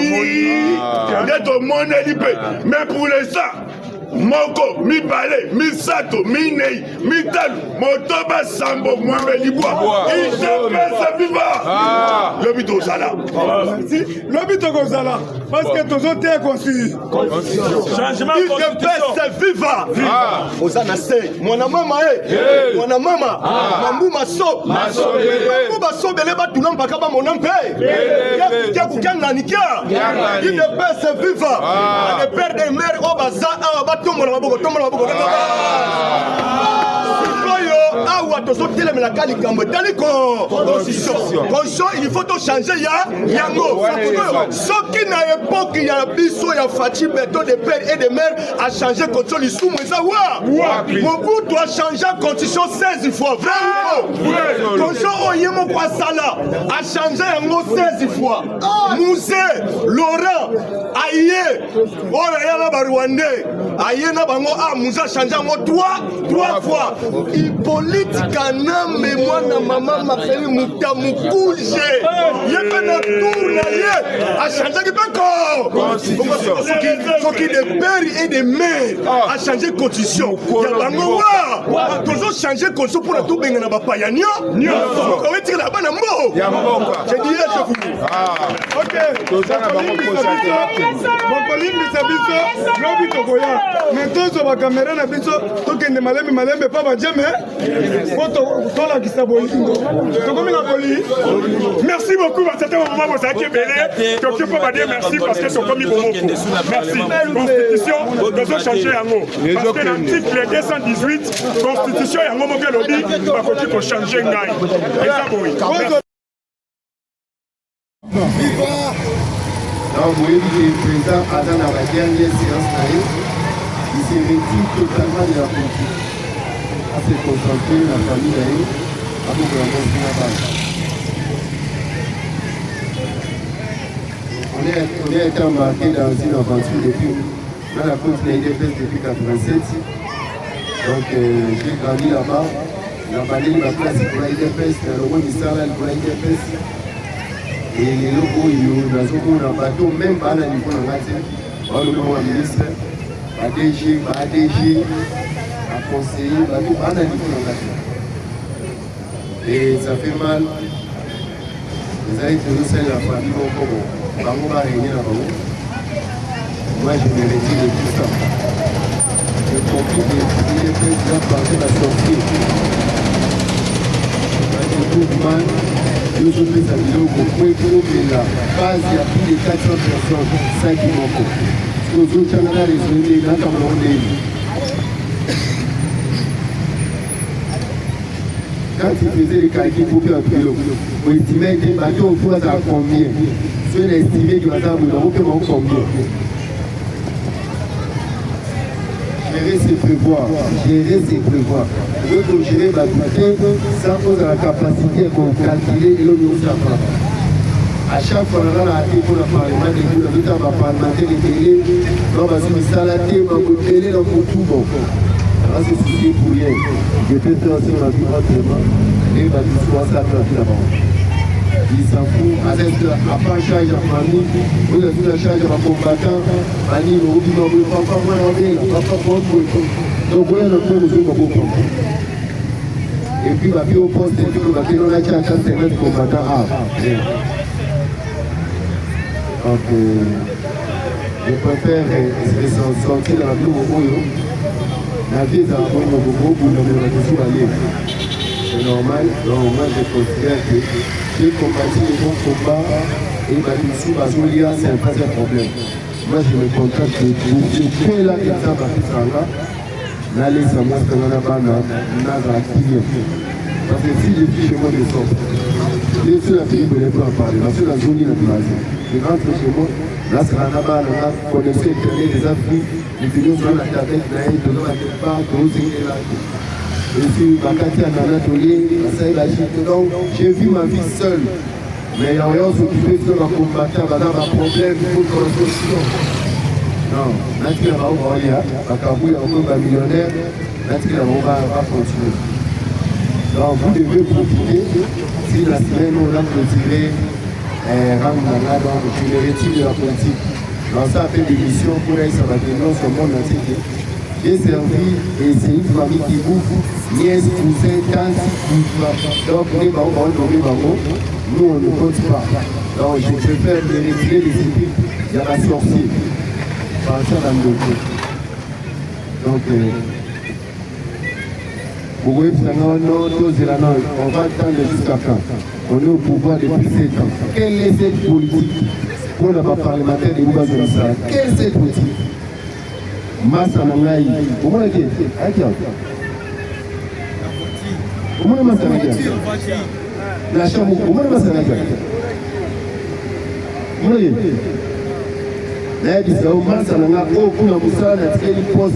Mais pour l'instant, Moko, mi balé, mi sato, mi nei, mi talu, motoba sambo, mwambe libwa. Il se fait sa viva. Le bito Zala. Le bito Zala. Parce que tous autres est constitution. Changement de constitution. Il se fait sa viva. Ozana se, mon mama eh, mon mama, mambu maso, mambu maso beleba tout l'homme bakaba mon ampe. Kia boukan nanikia. Il se fait sa viva. Le père des mères au bazar, tombola maboko. Awa tozo telemela kali kambo tali constitution. Constitution il faut to changer yango. Soki na époque ya biso ya Fachi Beto de père et de mère a changé constitution lisumu eza wa. Mobutu doit changer constitution 16 fois. Vrai. Constitution oyemo kwa sala a changé yango 16 fois. Mousse, Laurent, Aïe, Oraya na Rwandais, Aïe na bango Moussa a changé yango 3 fois. Politika na mémoire na maman Mafeli Mutamukulje. Y'a na tour na ye a changé qui qui de père et de mère a changé constitution. Y'a bango wa toujours changé constitution pour la tout benga na bapa ya nyo. Ko wetira na bana mbo. Je dis je vous. OK. Tozana bango position. Mokolimbi sabiso lobi tokoya. Mentozo ba caméra na biso tokende malembe pa ba jame. Merci beaucoup à certains moments vous avez belé que peux pas dire merci parce que sont commis pour moi. Merci. Constitution doit changer en haut parce que l'article 218 constitution et en haut que lobby va continuer pour changer ngai. Et ça oui. Donc vous voyez que le président Adam a la dernière séance il s'est retire totalement de la politique. À se concentrer la famille à vous rencontrer la base. On a été embarqué dans une aventure dans la côte de l'IDPS depuis 1987. Donc j'ai grandi là-bas. na baleli baplace mpona idps na longo misala mpona idps eloko oyo nazomona bato meme baa na niveau na nga te balobama wa ministre badg baadg baconseiller bato baa na niveau na nga te et ça fait mal ezali tozosalela famille moko bango baréunir na bango. Moi je me retire de tout ça. Je confie que les présidents partent à sortir. Tout le monde, nous sommes les amis qui la base, il y a plus de 400 personnes, 5 qui manquent. Nous sommes les raisonnés, là, comme on est. Quand il faisait les calculs pour faire un kilo, on estimait des bateaux au four à combien? Ceux qui estimaient que madame, nous avons combien? Gérer c'est prévoir, gérer c'est prévoir. Il faut gérer la budget sans cause à la capacité qu'on calculer et l'on nous apprend. À chaque fois, on a été pour le parlement, les gens ont parlementaire, les télés, on va se salader, on va télé, on va tout bon. Là, c'est souci pour rien. Je peux faire aussi ma vie autrement et ma vie soit ça là-bas. Il s'en fout, à part charge à famille, vous avez tout la charge à combattant, Mani, vous dites, papa, moi, papa, moi, donc, voilà le point où je me comprends. Et puis, ma vie au poste, et puis, on a déjà 50 combattants. Donc, je préfère sortir dans la vie au Moyo. La vie est un bon beaucoup pour nous aller. C'est normal, donc moi je considère que j'ai combattu les bons combats et Badoussou Bazoulia, c'est un vrai problème. Moi je me contente de tout là qui est en Bakisanga, n'allez à moi que l'on a pas parce que si je suis chez moi de sort, je suis la pays de l'époque à parler, parce que la zone est la place. Je rentre chez moi, là c'est la naba, la connaissance internet des Afriques, les vidéos sur la tablette, là, de l'eau à quelque part, de l'eau c'est là. Je suis Bakati à Nanatolé, donc j'ai vu ma vie seule. Mais il y a rien s'occuper de ma combattant, madame a problème, il faut qu'on se solution. Non, là tu vas voir, Bakabou est encore un millionnaire, là tu vas continuer. Donc vous devez profiter, si la semaine on a clôturé, Ramana, donc je me retire de la politique. Dans ça fait des missions pour aller sur la dénonce au monde entier. J'ai servi et c'est une famille qui bouffe, nièce, cousin, tante, donc les barons, nous on ne compte pas. Donc je préfère me retirer des équipes, il y a la sortie. Par ça dans le dos. Donc, on va attendre jusqu'à quand? On est au pouvoir depuis 7 ans. Quelle est cette politique? Pour le parlementaire de Oubazosa, quelle est cette politique? Massa Nangaï, comment est-ce que comment est-ce que la chambre, comment est-ce que comment est-ce que Massa Nangaï, oh, pour la Moussa, la télé poste.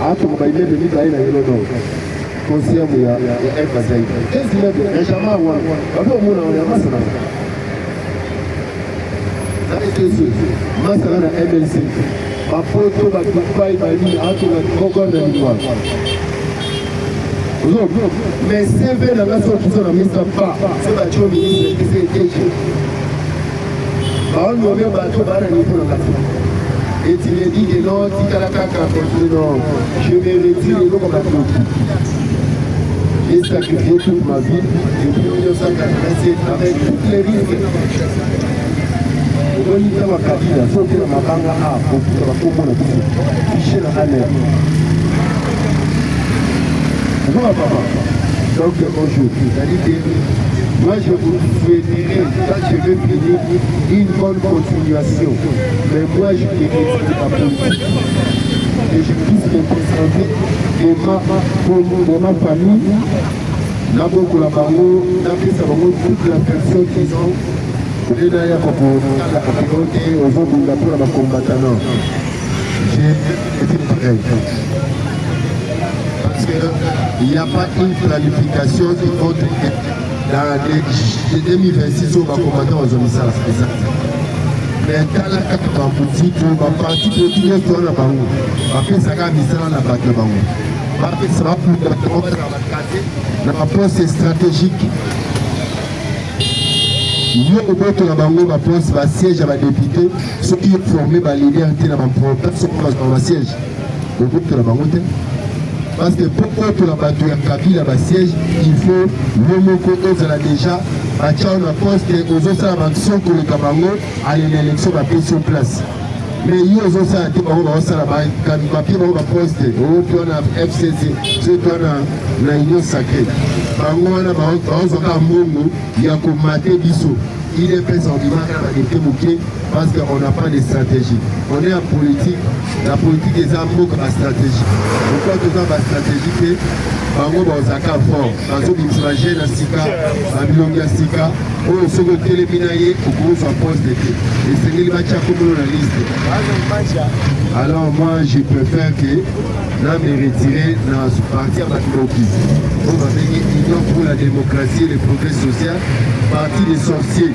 Ah, tu vas y mettre le livre à l'eau. Conseiller, il y a un bazar. Qu'est-ce qu'il y a? Un chaman, on a Massa Nangaï. Ça a été sûr. Massa Nangaï, MLC. Ma photo va pas y aller à tout le monde de l'histoire. Mais c'est vrai, la nation qui sont mis à part, c'est pas le ministre qui s'est déchiré. Par contre, on bateau va aller pour la nation. Et tu me dis que non, tu as la caca, non, je vais retirer le bateau. J'ai sacrifié toute ma vie depuis 1987 avec toutes les risques. On y va à Kabila, sauf que ma banque a pour la fichier la année. Donc, bonjour. Moi, je vous souhaiterais, quand je vais finir, une bonne continuation. Mais moi, je mérite la politique. Et je puisse me concentrer de ma famille, d'abord la bango, d'abord toute la personne qu'ils ont. J'ai une parce qu'il n'y a pas une planification de votre dans les 2026 on va commander aux homicides. Mais dans la carte de boutique, on va partir de tout le temps là-bas. Après ça, on va misser dans la bague là-bas. bapesa baputa bato bazala bakate na baposte stratégique yo obotola bango baposte basiège ya badépute soki formé balider te na baprovince soki bazala basiège obotola bango te parce que pour otola bato ya kabila basiège il faut yo moko ozala déjà batia na poste ozosala baction koleka bango alela élection bapesi yo place mais yo ozosala te bango baosala bapie bango baposte oyo na FCC soki to na union sacré bango wana baozwaka mbongo ya komate biso IDPS ordinaire na badepute moke parce qu'on n'a pas de stratégie. On est en politique, la politique des amours comme la stratégie. Pourquoi tout ça, la stratégie, bango bazaka fort bazo bimisa jeune sika babilongi sika oyo soko teleminaye okuza poste te esengeli bacha komona na liste. Alors moi je préfère que na me retirer dans ce parti à Batuloki. On va venir Union pour la démocratie et le progrès social, parti des sorciers.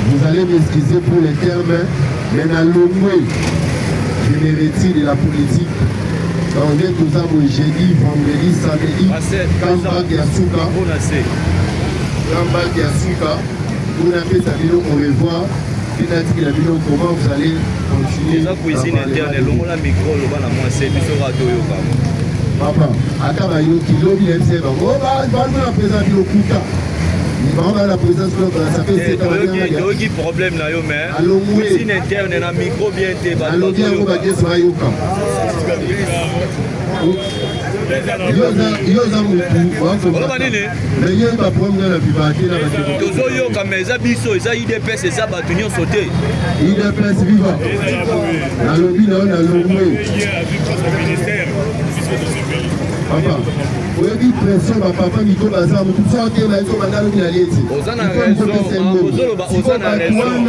Vous allez m'excuser pour les termes, mais dans le mot, je me retire de la politique. On est tous à jeudi, vendredi, samedi, Kamba Giasuka, vous n'avez pas vu au revoir. Comment vous allez continuer à parler? Papa, à la présence ça fait problème là yo mais cuisine interne na micro bien te ba tozoyoka mais eza biso eza IDPS eza bato nyonso te IDPS viva nalobi na longwe papa oyebi pression bapapa miko baza motu soki bayebi bandalo na leti oza na raison ozoloba oza na raison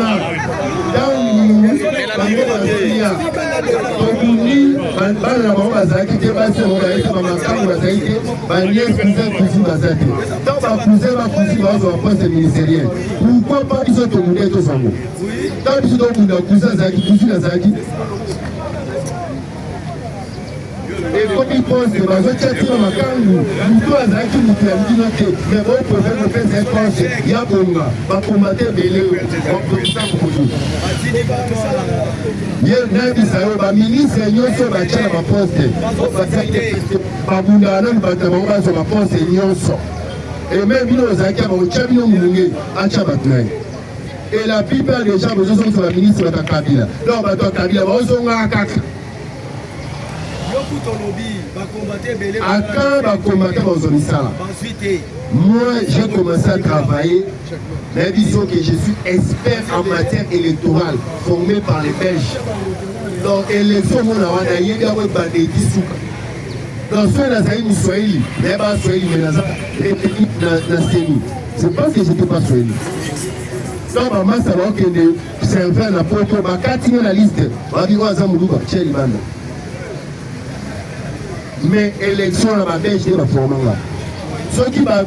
tokuni bana na bango bazalaki te basemobayeki bamakambo bazalaki te banies cousin baza te ntango bacousin bazwa baposte ministériel pourquoi pas biso tokunda tosango ntango biso tokunda cousin azalaki cousin azalaki ekomi poste bazotiatina makangu mutu azalaki mutu ya mbino te mais boprefere kopesa poste ya bonga bakombate ebele bakomisakokoto ye nayebisa yo baministre nyonso batia na baposte babundaka nani bato bango bazwa baposte nyonso eme bino ozalaki bakotia bino molunge atia bato na ye et la plupart des gens bozosongisa baministre bato ya kabila donc bato ya kabila baozongaka kaka Quand va combattre aux misala. Moi, j'ai commencé à travailler. Mais disons que je suis expert en matière électorale, formé par les Belges. Donc, élection, on a eu des souka. Donc, soit dans un Swahili, mais pas Swahili, mais dans Séni. C'est parce que je n'étais pas Swahili. Donc, maman, ça va que les serveurs na poto, bah, quand il y a la liste, bah, il y a un Zamoulouba, Tchèli Banda. Mais l'élection là, belge de la formation. Ceux qui vont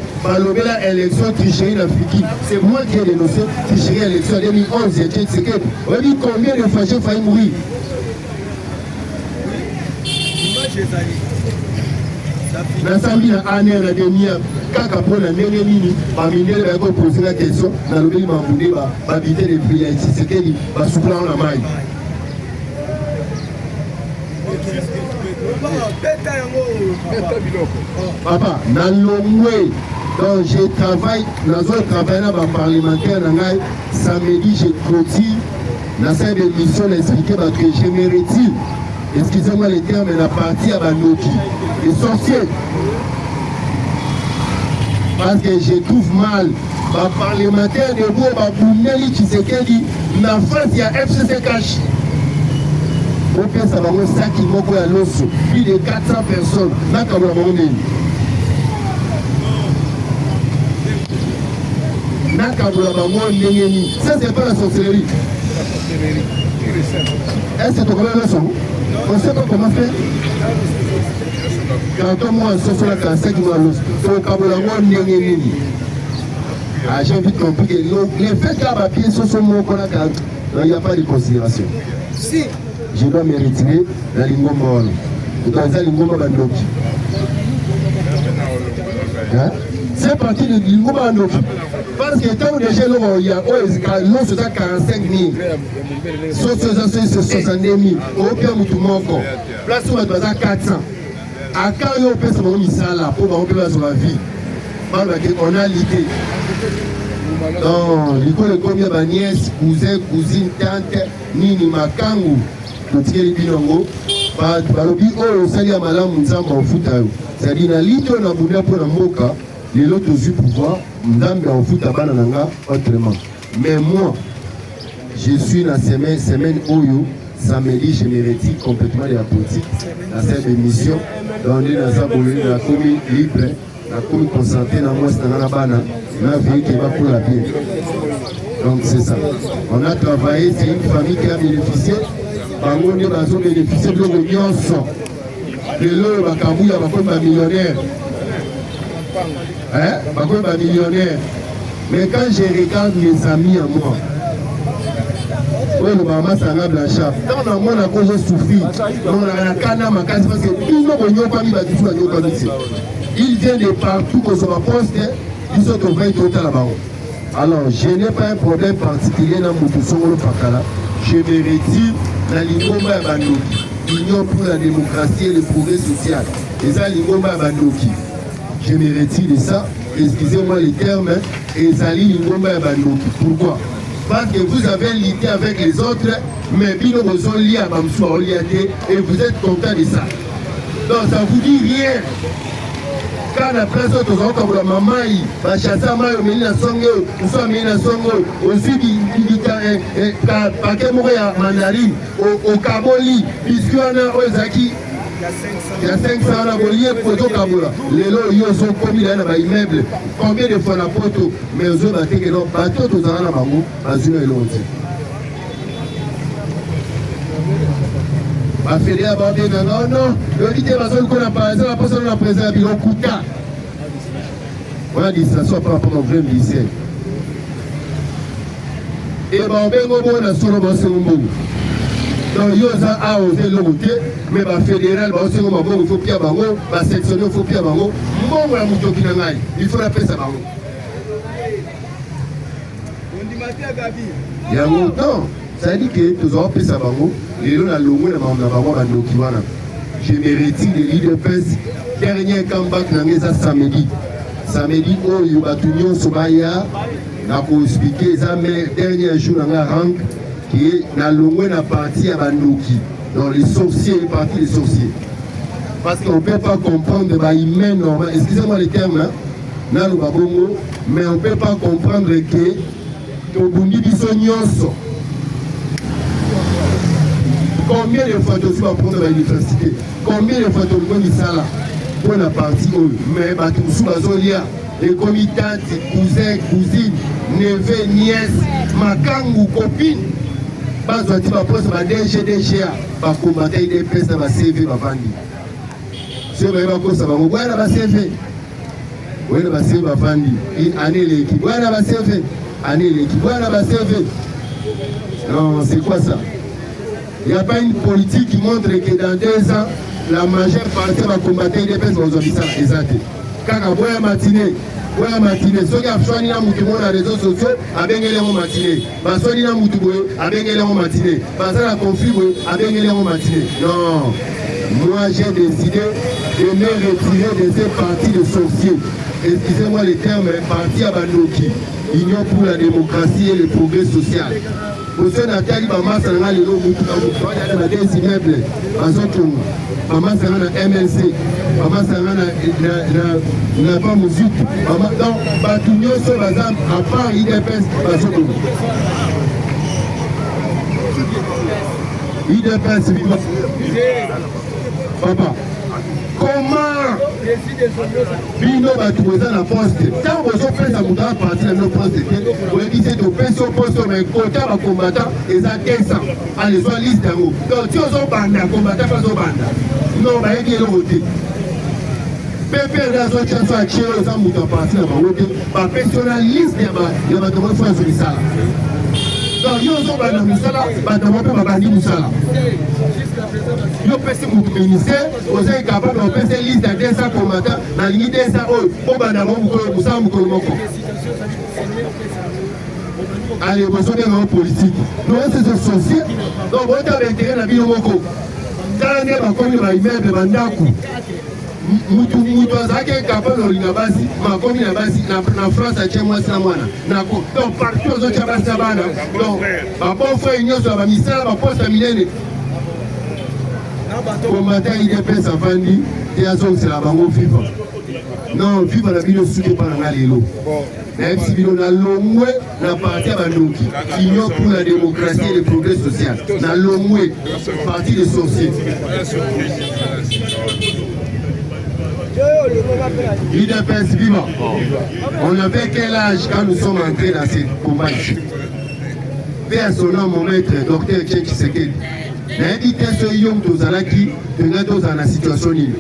l'élection tricherie l'Afrique, c'est moi qui ai dénoncé tricherie l'élection en 2011. C'est que on dit combien de fois j'ai failli mourir. L'Assemblée a année la dernière, quand après la dernière minute, Bamindé va poser la question, dans le pays Mamboudé va habiter les prix, c'est qu'il va souffler en la maille. Papa, dans l'ongwe, donc je travaille, dans un travail là, parlementaire, samedi, je clôture, dans cette émission, expliquer que je me retire, excusez-moi les termes, la partie à Banoki, les sorciers. Parce que je trouve mal, les parlementaires de vous, Boumeli Tshisekedi, la France, il y a FCC cash. Au pire, ça va avoir un sac qui m'a à l'osso. Plus de 400 personnes. Là, comme on est. Ça, c'est pas la sorcellerie. Est-ce que tu connais la son? On sait pas comment faire. Quand on a un sauce là, quand c'est qui m'a l'osso. Il faut que ah, j'ai envie de comprendre que les faits qu'il y a papier, ce sont mon collègue. Il n'y a pas de considération. Si. je dois me retirer dans l'ingomba wana dans l'ingomba bandoki c'est parti de l'ingomba bandoki parce que tant déjà il y a l'eau c'est 45 000 c'est 62 000 au pire mutu moko place où on doit 400 à quand on peut se faire misala pour on peut sur la vie on a l'idée donc l'école combien de nièces cousins cousines tantes nini makangu totikeli binongo balobi oyo osali ya malamu nzambe ofuta yo c'est-à-dire na lito na bunda mpo na mboka lelo tozwi pouvoir nzambe ofuta bana na nga autrement mais moi je suis na semaine oyo samedi je me retire complètement de la politique na cette émission donc nde naza boye nakomi libre nakomi concentré na mwasi na nga na bana na vie qui va pour la bien. Donc c'est ça. On a travaillé, c'est une famille qui a bénéficié. Bango ne va bénéficier de l'union. De l'eau, Bakabouya va comme un millionnaire. Hein? Va comme un millionnaire. Mais quand je regarde mes amis à moi, oui, le maman Sanga Blanchard, quand on a cause souffrir, on a la canne à ma case parce que tout le monde n'a pas mis la discussion. Il vient de partout que sur ma poste. Ils sont au 20 total là-bas. Alors, je n'ai pas un problème particulier dans mon Songolo Pakala. Je me retire dans l'Ingomba Bandoki. L'Union pour la démocratie et le progrès social. Et ça, l'Ingomba Bandoki. Je me retire de ça. Excusez-moi les termes. Et ça, l'Ingomba Bandoki. Pourquoi? Parce que vous avez l'idée avec les autres, mais Bino vous ont lié à Bamsou et vous êtes content de ça. Donc, ça vous dit rien. Quand la place de la maman, la chasse à maille, la songo, nous sommes la songo, aussi il y a mandarine, au Kaboli, puisqu'il y a un Zaki, il y a 500 aboliés pour le Kabola. Les lots, ils ont commis dans un immeuble. Combien de fois la poteau, mais ils ont battu que non, bateau aux Arabes, à Zuma et l'autre. Ma fédé a bandé non, non, le dit que qu'on a parlé, la personne a présent à Bilon Kouta. On a dit ça soit par rapport au vrai lycée. Et ben on a sur le bassin au monde. Donc Yosa a osé le routier, mais ma fédéral, il faut pied à bango, ma sectionnaire, il faut pied à bango. Bon, la mouton qui n'a il faut la paix à bango. Il y a longtemps. Ça dit que nous avons fait ça. Je me retire de l'IDPS. Dernier comeback samedi. Samedi, il y a une Sobaya. Je expliquer ça, mais dernier jour, dans la rang qui est dans la partie à Bandoki. Dans les sorciers, les parties des sorciers. Parce qu'on ne peut pas comprendre, excusez-moi les termes, mais on ne peut pas comprendre que Tobundi Bissonioso. Combien de fois tu vas prendre à l'université? Combien de fois tu vas prendre ça là? Pour la partie où? Mais tu vas Bazolia, les comitantes, cousins, cousines, neveux, nièces, makangu, copines. Bazo tu vas prendre ma DGA, va combattre des pièces dans ma CV, ma vandi. C'est vrai, ça va me la CV. Oui, la CV, ma vandi. Une année l'équipe. Oui, la CV. Année l'équipe. Oui, la CV. Non, c'est quoi ça? Il n'y a pas une politique qui montre que dans 2 ans, la majeure partie va combattre les personnes aux habitants exacts. Quand on voit matinée, ceux qui ont choisi les réseaux sociaux, avec les matinée. Parce que les avec les matinée. Parce que la conflit, avec les matinée. Non, moi j'ai décidé de me retirer de ces partis de sorciers. Excusez-moi les termes, parti à Bandoki, Union pour la démocratie et le progrès social. Monsieur Nathalie, maman Sanga, les lots, il y a des immeubles, maman Sanga, MLC, maman Sanga, n'a pas musique, maman, donc, Batunio, ce bazar, à part IDPS, IDPS, papa. Comment Bino va trouver dans la poste. Quand vous avez fait ça, vous avez parti dans nos postes. Vous avez dit que vous avez fait poste, mais côté va combattre, et ça 200. Allez, soit liste d'en haut. Donc, si vous avez banda, combattant pas au banda. Non, vous avez dit le côté. Pépé, la situation à Tchéro, ça vous avez parti dans la route. Par personnaliste, il y a votre fois sur ça. donc yo ozobanda mosala bato mpe babandi mosala yo pesi motu ministère oza incapable opesa liste ya 200 combattants na lingi 200 oyo obanda mosala mokolo moko allez bozobenga o politique donc c'est associé donc botaba intérêt na bino moko tala nde bakomi baimmeuble bandako mutu azalaki incapable olinga basi makomi na basi na France atie mwasi na mwana donc partout ozotya basi na bana donc babon frère nyonso ya bamisala baposte minene combattant idps afandi te azongisela bango viva non viva na bino suki epa na nga lelo nayebisi bino nalongwe na parti ya bandoki union pour la démocratie et le progrès social nalongwe parti des sorciers IDPS vivant. On avait quel âge quand nous sommes entrés dans ces combats ici? Paix à son nom, mon maître, docteur Tchék Tshisekedi. N'invitez ce yom tozalaki, tenez dans la situation nime.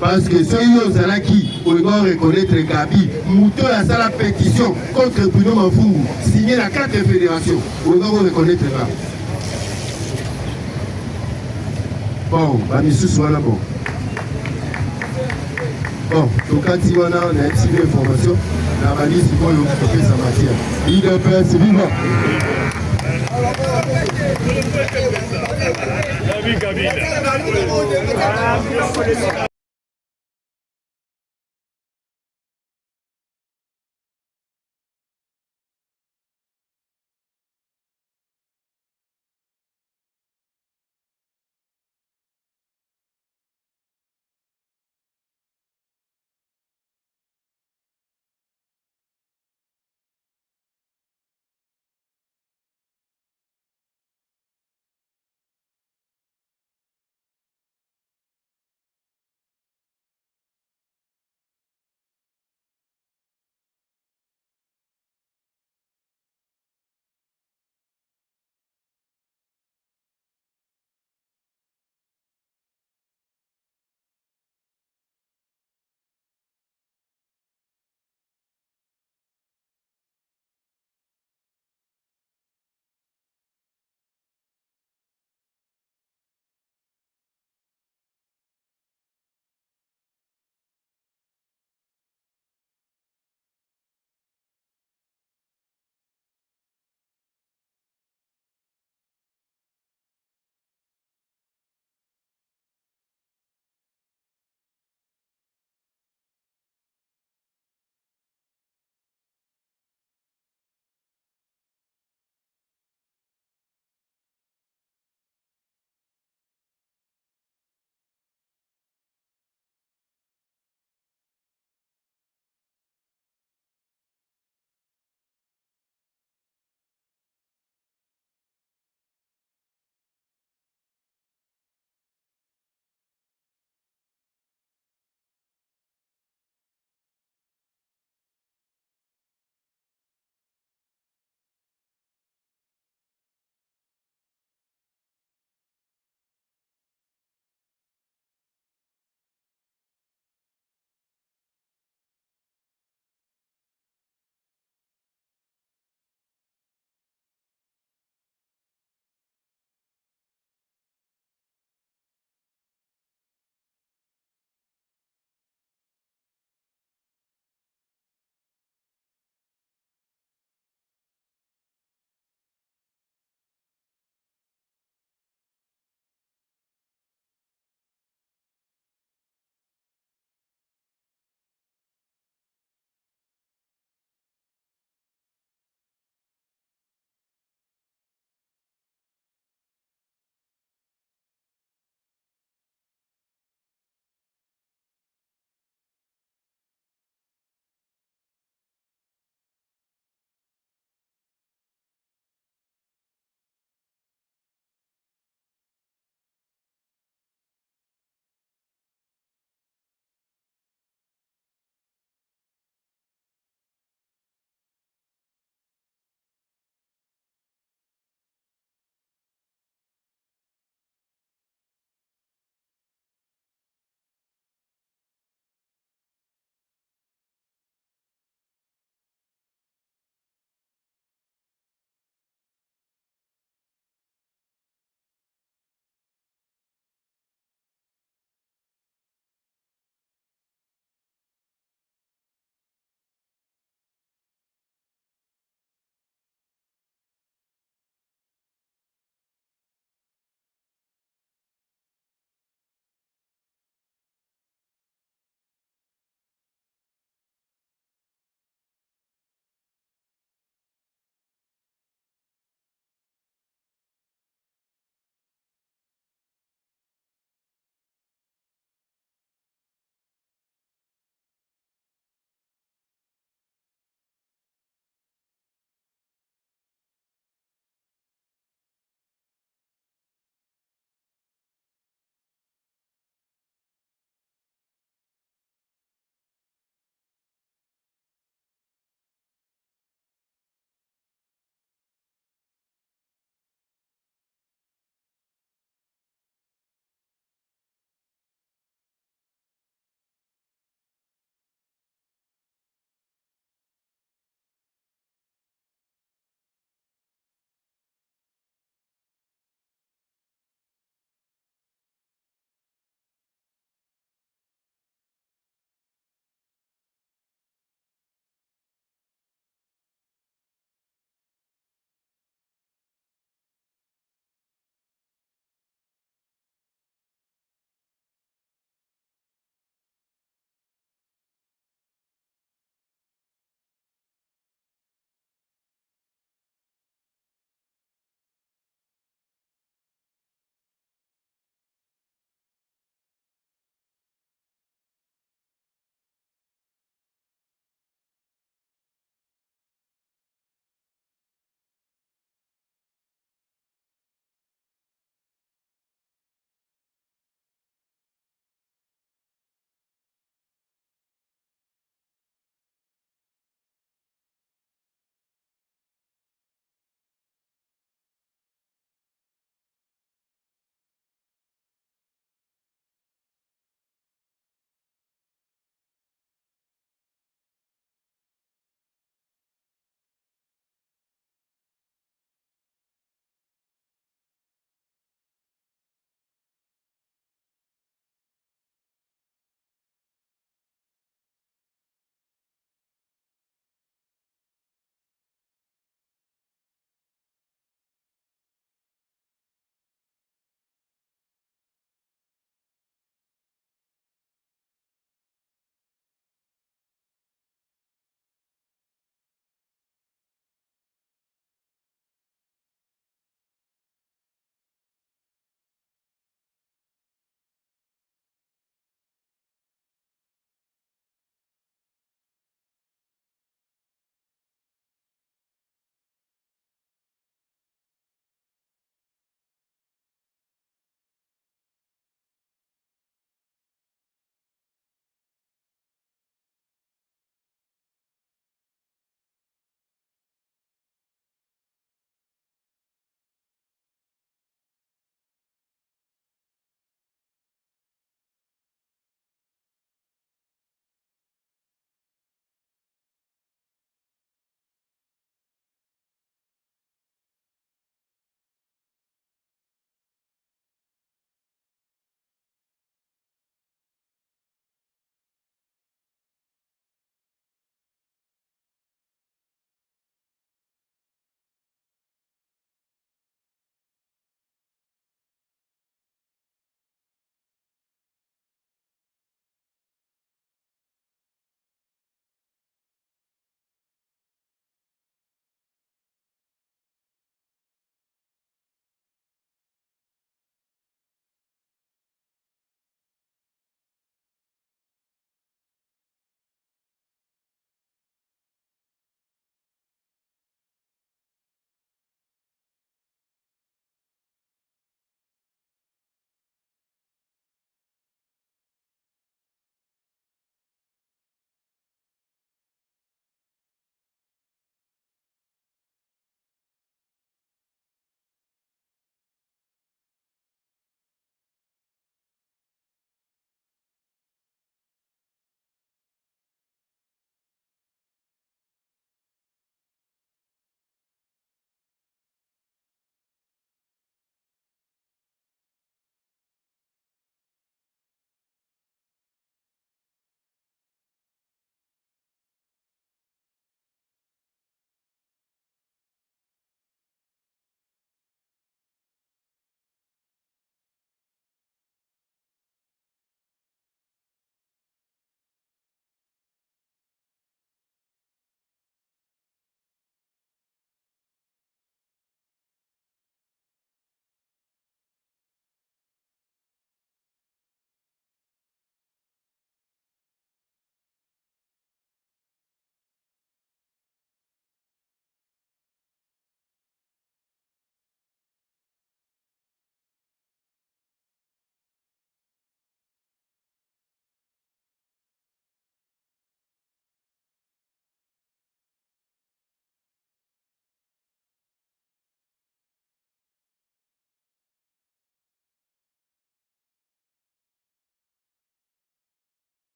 Parce que ce yom tozalaki, on doit reconnaître Gabi, Mouto a sa la pétition contre Bruno Mafungu, signé la 4 fédérations. On doit reconnaître ça. Bon, Bamissus voilà bon. Bon, donc quand il y a une petite information, la valise, il faut occuper sa matière. IDPS vivant.